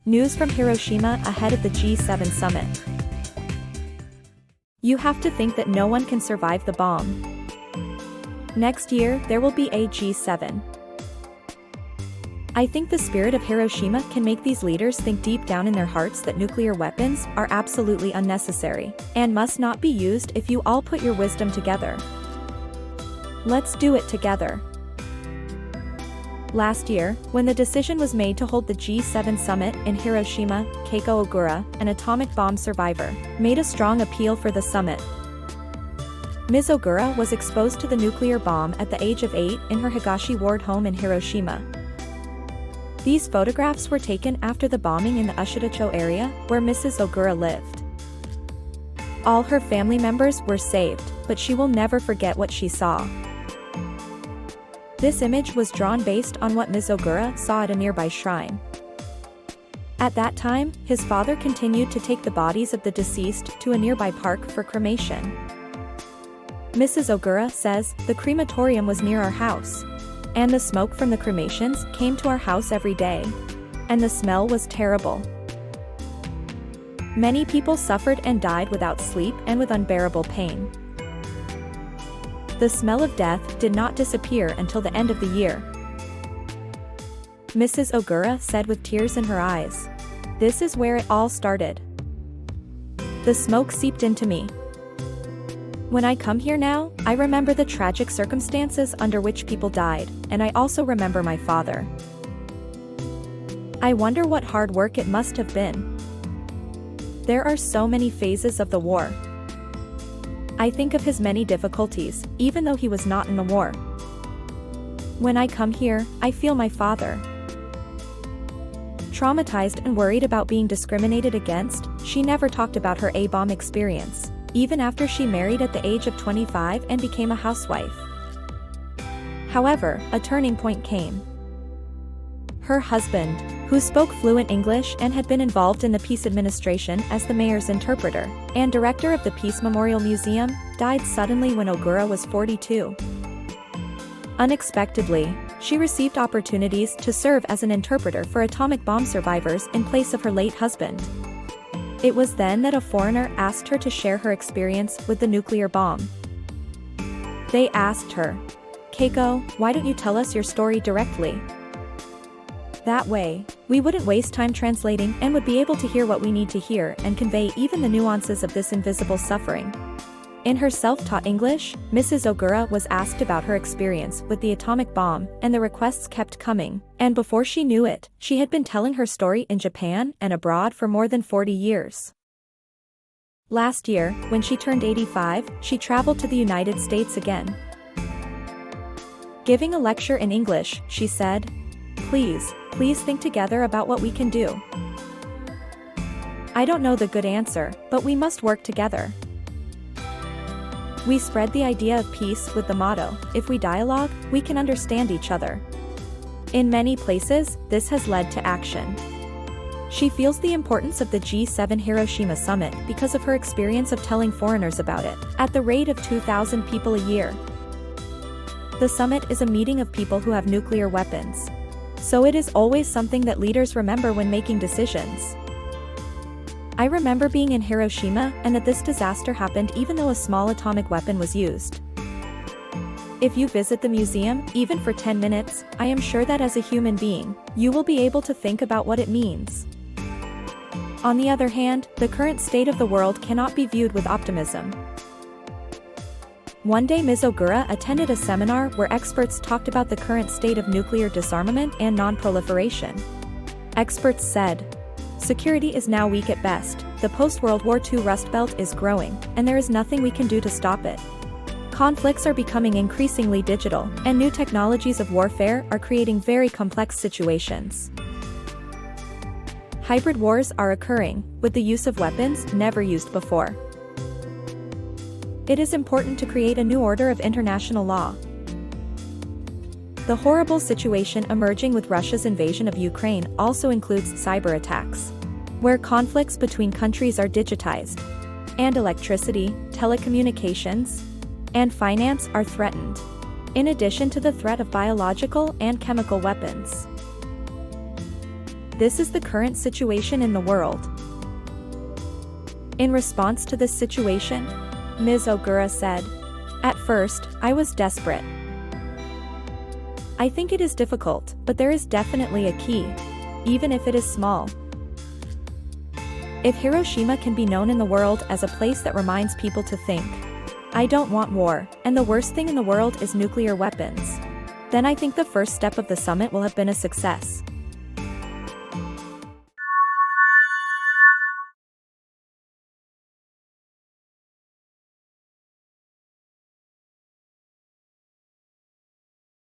News from Hiroshima ahead of the G7 summit. You have to think that no one can survive the bomb. Next year, there will be a G7. I think the spirit of Hiroshima can make these leaders think deep down in their hearts that nuclear weapons are absolutely unnecessary and must not be used if you all put your wisdom together. Let's do it together. Last year, when the decision was made to hold the G7 summit in Hiroshima, Keiko Ogura, an atomic bomb survivor, made a strong appeal for the summit. Ms. Ogura was exposed to the nuclear bomb at the age of 8 in her Higashi ward home in Hiroshima. These photographs were taken after the bombing in the Ushitacho area, where Mrs. Ogura lived. All her family members were saved, but she will never forget what she saw. This image was drawn based on what Ms. Ogura saw at a nearby shrine. At that time, his father continued to take the bodies of the deceased to a nearby park for cremation. Mrs. Ogura says, "The crematorium was near our house. And the smoke from the cremations came to our house every day. And the smell was terrible. Many people suffered and died without sleep and with unbearable pain. The smell of death did not disappear until the end of the year." Mrs. Ogura said with tears in her eyes. "This is where it all started. The smoke seeped into me. When I come here now, I remember the tragic circumstances under which people died, and I also remember my father. I wonder what hard work it must have been. There are so many phases of the war. I think of his many difficulties, even though he was not in the war. When I come here, I feel my father." Traumatized and worried about being discriminated against, she never talked about her A-bomb experience, even after she married at the age of 25 and became a housewife. However, a turning point came. Her husband, who spoke fluent English and had been involved in the peace administration as the mayor's interpreter and director of the Peace Memorial Museum, died suddenly when Ogura was 42. Unexpectedly, she received opportunities to serve as an interpreter for atomic bomb survivors in place of her late husband. It was then that a foreigner asked her to share her experience with the nuclear bomb. They asked her, "Keiko, why don't you tell us your story directly? That way, we wouldn't waste time translating and would be able to hear what we need to hear and convey even the nuances of this invisible suffering." In her self-taught English, Mrs. Ogura was asked about her experience with the atomic bomb, and the requests kept coming, and before she knew it, she had been telling her story in Japan and abroad for more than 40 years. Last year, when she turned 85, she traveled to the United States again. Giving a lecture in English, she said, Please think together about what we can do. I don't know the good answer, but we must work together. We spread the idea of peace with the motto, if we dialogue, we can understand each other. In many places, this has led to action. She feels the importance of the G7 Hiroshima summit because of her experience of telling foreigners about it, at the rate of 2,000 people a year. The summit is a meeting of people who have nuclear weapons. So it is always something that leaders remember when making decisions. I remember being in Hiroshima and that this disaster happened even though a small atomic weapon was used. If you visit the museum, even for 10 minutes, I am sure that as a human being, you will be able to think about what it means. On the other hand, the current state of the world cannot be viewed with optimism. One day Ms. Ogura attended a seminar where experts talked about the current state of nuclear disarmament and non-proliferation. Experts said, "Security is now weak at best, the post-World War II Rust Belt is growing, and there is nothing we can do to stop it. Conflicts are becoming increasingly digital, and new technologies of warfare are creating very complex situations. Hybrid wars are occurring, with the use of weapons never used before. It is important to create a new order of international law. The horrible situation emerging with Russia's invasion of Ukraine also includes cyber attacks, where conflicts between countries are digitized, and electricity, telecommunications, and finance are threatened, in addition to the threat of biological and chemical weapons. This is the current situation in the world. In response to this situation, Ms. Ogura said, "At first, I was desperate. I think it is difficult, but there is definitely a key, even if it is small. If Hiroshima can be known in the world as a place that reminds people to think, I don't want war, and the worst thing in the world is nuclear weapons, then I think the first step of the summit will have been a success."